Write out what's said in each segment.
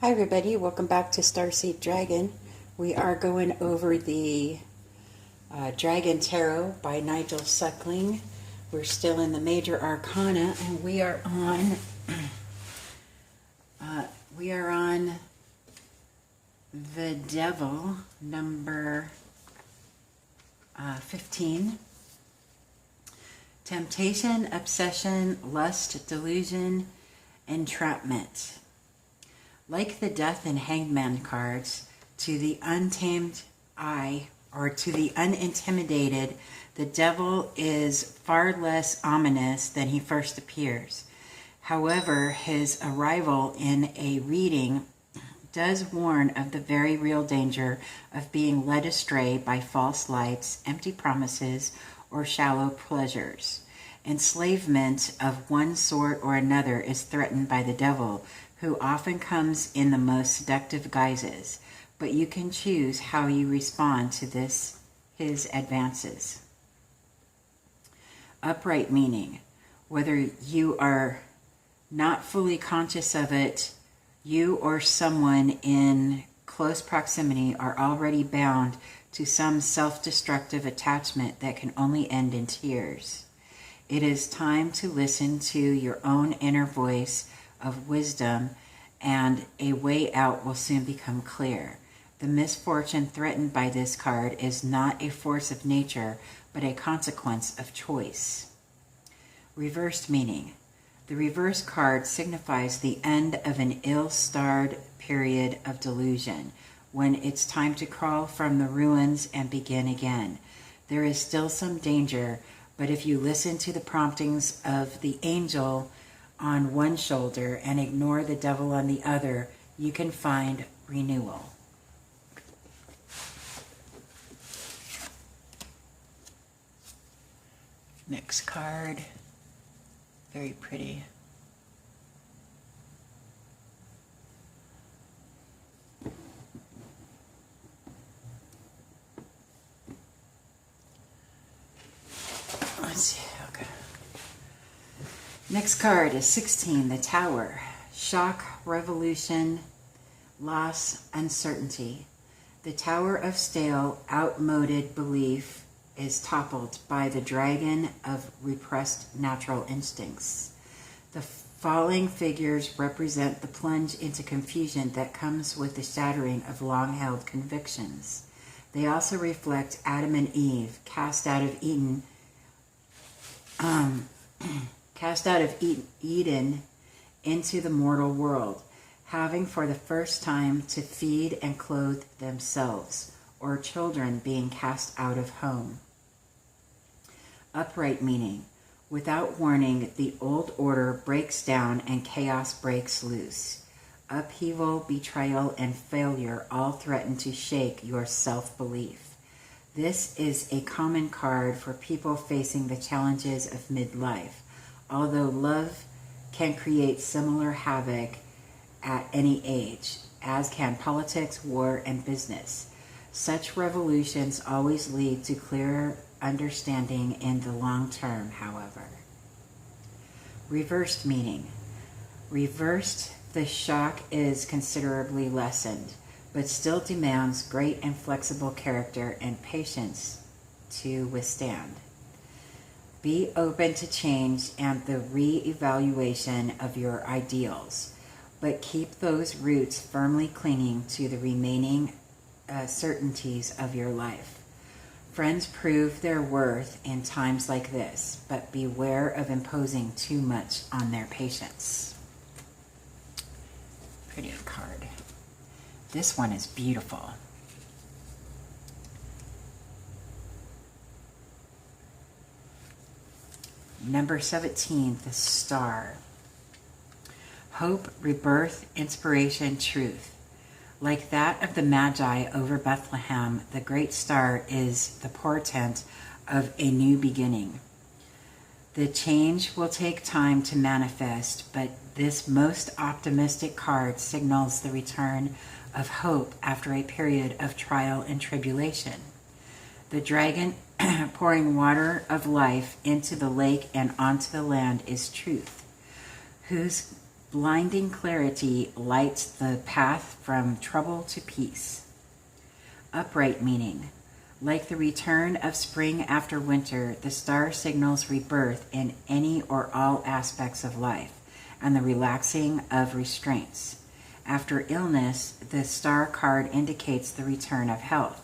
Hi everybody, welcome back to Starseed Dragon. We are going over the Dragon Tarot by Nigel Suckling. We're still in the Major Arcana and we are on the Devil, number 15. Temptation, obsession, lust, delusion, entrapment. Like the Death and Hangman cards, to the untamed eye, or to the unintimidated, the devil is far less ominous than he first appears. However, his arrival in a reading does warn of the very real danger of being led astray by false lights, empty promises, or shallow pleasures. Enslavement of one sort or another is threatened by the devil, who often comes in the most seductive guises, but you can choose how you respond to his advances. Upright meaning, whether you are not fully conscious of it, you or someone in close proximity are already bound to some self-destructive attachment that can only end in tears. It is time to listen to your own inner voice of wisdom, and a way out will soon become clear. The misfortune threatened by this card is not a force of nature, but a consequence of choice. Reversed meaning. The reverse card signifies the end of an ill-starred period of delusion, when it's time to crawl from the ruins and begin again. There is still some danger, but if you listen to the promptings of the angel on one shoulder and ignore the devil on the other, you can find renewal. Next card. Very pretty. Let's see. Okay. Next card is 16, the Tower. Shock, revolution, loss, uncertainty. The Tower of stale, outmoded belief is toppled by the dragon of repressed natural instincts. The falling figures represent the plunge into confusion that comes with the shattering of long-held convictions. They also reflect Adam and Eve, cast out of Eden into the mortal world, having for the first time to feed and clothe themselves, or children being cast out of home. Upright meaning. Without warning, the old order breaks down and chaos breaks loose. Upheaval, betrayal, and failure all threaten to shake your self-belief. This is a common card for people facing the challenges of midlife, although love can create similar havoc at any age, as can politics, war, and business. Such revolutions always lead to clearer understanding in the long term, however. Reversed meaning. Reversed, the shock is considerably lessened, but still demands great and flexible character and patience to withstand. Be open to change and the re-evaluation of your ideals, but keep those roots firmly clinging to the remaining certainties of your life. Friends prove their worth in times like this, but beware of imposing too much on their patience. Pretty card. This one is beautiful. Number 17, the Star. Hope, rebirth, inspiration, truth. Like that of the Magi over Bethlehem, the great star is the portent of a new beginning. The change will take time to manifest, but this most optimistic card signals the return of hope after a period of trial and tribulation. The dragon pouring water of life into the lake and onto the land is truth, whose Blinding clarity lights the path from trouble to peace. Upright meaning. Like the return of spring after winter, the star signals rebirth in any or all aspects of life and the relaxing of restraints. After illness, the star card indicates the return of health.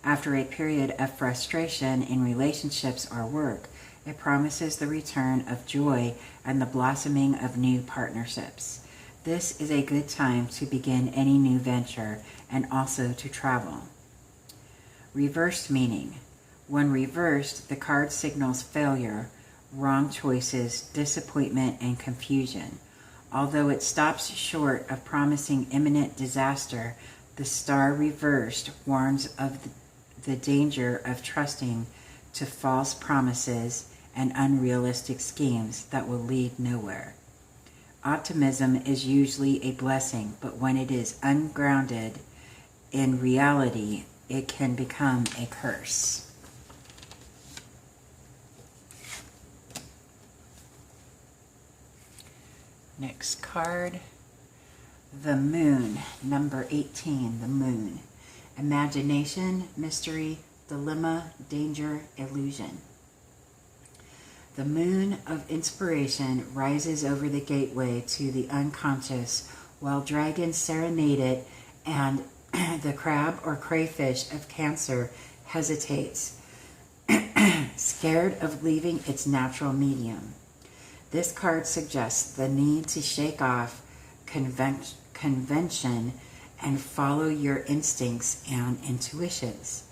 After a period of frustration in relationships or work, it promises the return of joy and the blossoming of new partnerships. This is a good time to begin any new venture and also to travel. Reversed meaning. When reversed, the card signals failure, wrong choices, disappointment, and confusion. Although it stops short of promising imminent disaster, the star reversed warns of the danger of trusting to false promises and unrealistic schemes that will lead nowhere. Optimism is usually a blessing, but when it is ungrounded in reality, it can become a curse. Next card, the Moon, number 18, the Moon. Imagination, mystery, dilemma, danger, illusion. The moon of inspiration rises over the gateway to the unconscious, while dragons serenade it and the crab or crayfish of Cancer hesitates, scared of leaving its natural medium. This card suggests the need to shake off convention and follow your instincts and intuitions.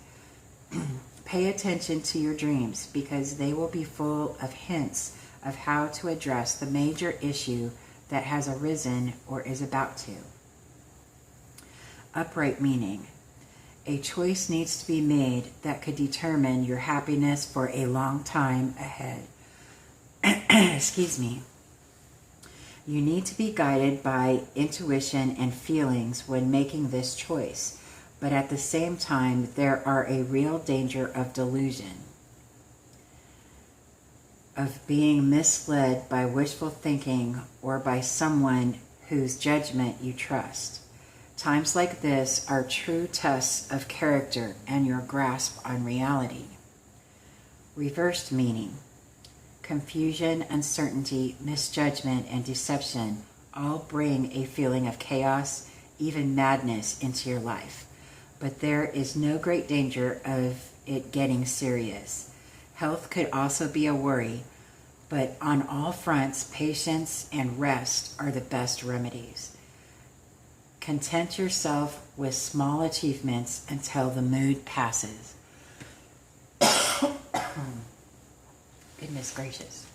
Pay attention to your dreams because they will be full of hints of how to address the major issue that has arisen or is about to. Upright meaning. A choice needs to be made that could determine your happiness for a long time ahead. Excuse me. You need to be guided by intuition and feelings when making this choice, but at the same time, there are a real danger of delusion, of being misled by wishful thinking or by someone whose judgment you trust. Times like this are true tests of character and your grasp on reality. Reversed meaning. Confusion, uncertainty, misjudgment, and deception all bring a feeling of chaos, even madness, into your life. But there is no great danger of it getting serious. Health could also be a worry, but on all fronts, patience and rest are the best remedies. Content yourself with small achievements until the mood passes. Goodness gracious.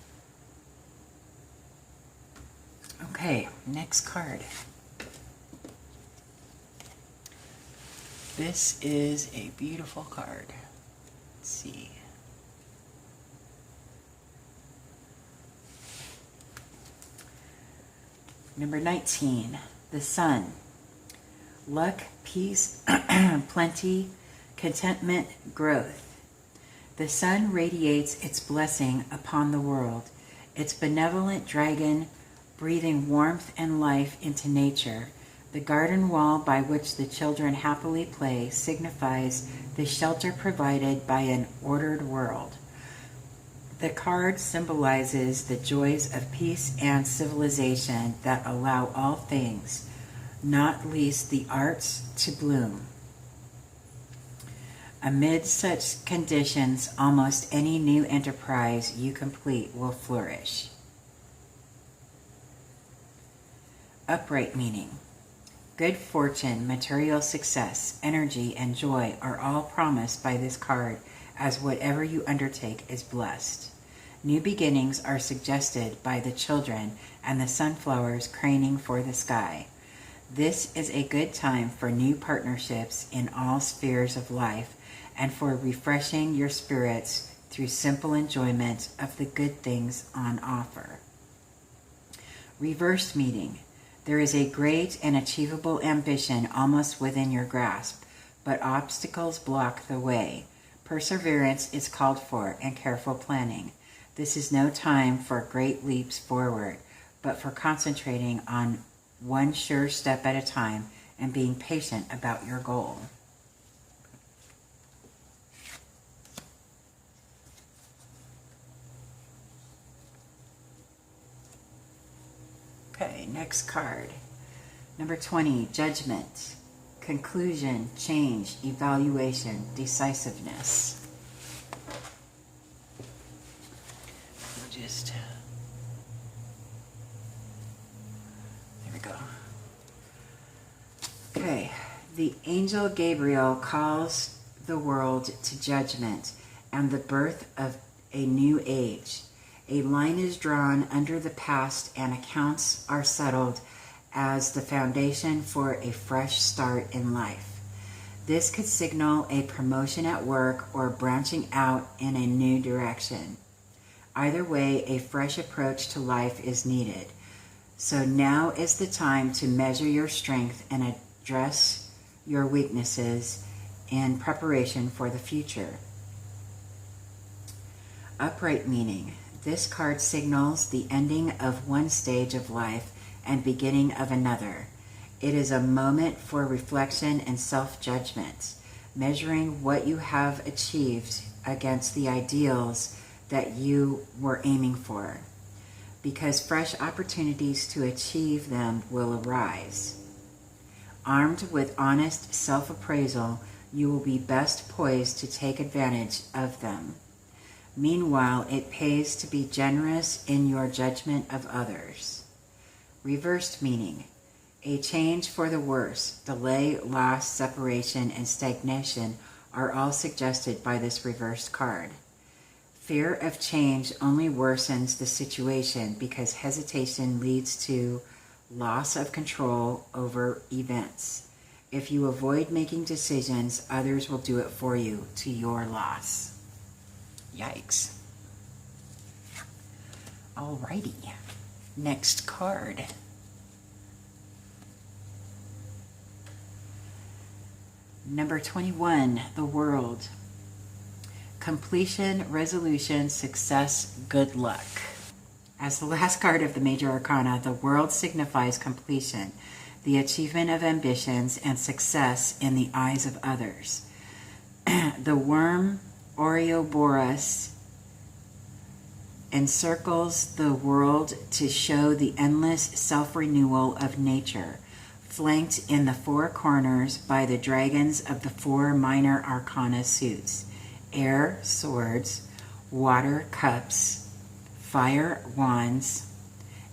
Okay, next card. This is a beautiful card. Let's see. Number 19, the Sun. Luck, peace, plenty, contentment, growth. The sun radiates its blessing upon the world, its benevolent dragon breathing warmth and life into nature. The garden wall by which the children happily play signifies the shelter provided by an ordered world. The card symbolizes the joys of peace and civilization that allow all things, not least the arts, to bloom. Amid such conditions, almost any new enterprise you complete will flourish. Upright meaning. Good fortune, material success, energy, and joy are all promised by this card, as whatever you undertake is blessed. New beginnings are suggested by the children and the sunflowers craning for the sky. This is a good time for new partnerships in all spheres of life and for refreshing your spirits through simple enjoyment of the good things on offer. Reverse meaning. There is a great and achievable ambition almost within your grasp, but obstacles block the way. Perseverance is called for and careful planning. This is no time for great leaps forward, but for concentrating on one sure step at a time and being patient about your goal. Okay, next card. Number 20, Judgment, Conclusion, Change, Evaluation, Decisiveness. There we go. Okay, the angel Gabriel calls the world to judgment and the birth of a new age. A line is drawn under the past and accounts are settled as the foundation for a fresh start in life. This could signal a promotion at work or branching out in a new direction. Either way, a fresh approach to life is needed. So now is the time to measure your strength and address your weaknesses in preparation for the future. Upright meaning. This card signals the ending of one stage of life and beginning of another. It is a moment for reflection and self-judgment, measuring what you have achieved against the ideals that you were aiming for, because fresh opportunities to achieve them will arise. Armed with honest self-appraisal, you will be best poised to take advantage of them. Meanwhile, it pays to be generous in your judgment of others. Reversed meaning. A change for the worse, delay, loss, separation, and stagnation are all suggested by this reversed card. Fear of change only worsens the situation because hesitation leads to loss of control over events. If you avoid making decisions, others will do it for you to your loss. Yikes. Alrighty. Next card. Number 21, the World. Completion, resolution, success, good luck. As the last card of the Major Arcana, the World signifies completion, the achievement of ambitions, and success in the eyes of others. The worm Ouroboros encircles the world to show the endless self-renewal of nature, flanked in the four corners by the dragons of the four minor arcana suits: air, swords; water, cups; fire, wands;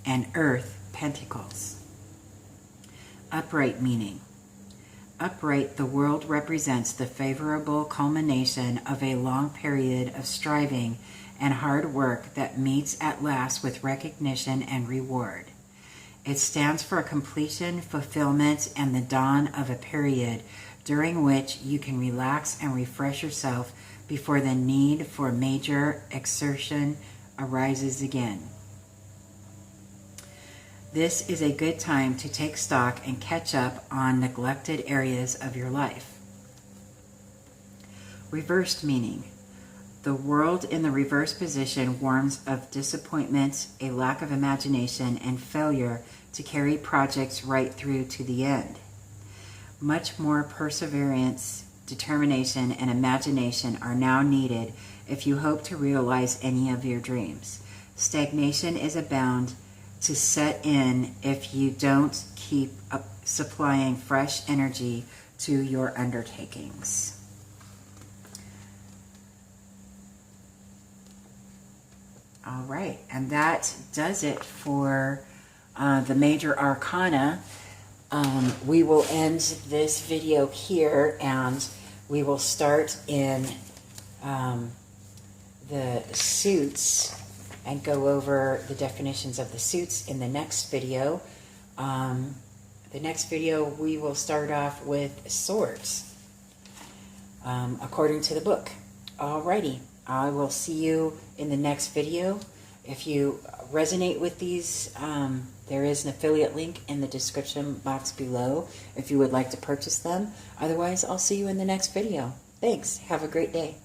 and earth, pentacles. Upright meaning. Upright, the world represents the favorable culmination of a long period of striving and hard work that meets at last with recognition and reward. It stands for completion, fulfillment, and the dawn of a period during which you can relax and refresh yourself before the need for major exertion arises again. This is a good time to take stock and catch up on neglected areas of your life. Reversed meaning. The world in the reverse position warns of disappointment, a lack of imagination, and failure to carry projects right through to the end. Much more perseverance, determination, and imagination are now needed if you hope to realize any of your dreams. Stagnation is bound to set in if you don't keep supplying fresh energy to your undertakings. All right, and that does it for the Major Arcana. We will end this video here, and we will start in the suits and go over the definitions of the suits in the next video. The next video, we will start off with swords, according to the book. Alrighty, I will see you in the next video. If you resonate with these, there is an affiliate link in the description box below if you would like to purchase them. Otherwise, I'll see you in the next video. Thanks. Have a great day.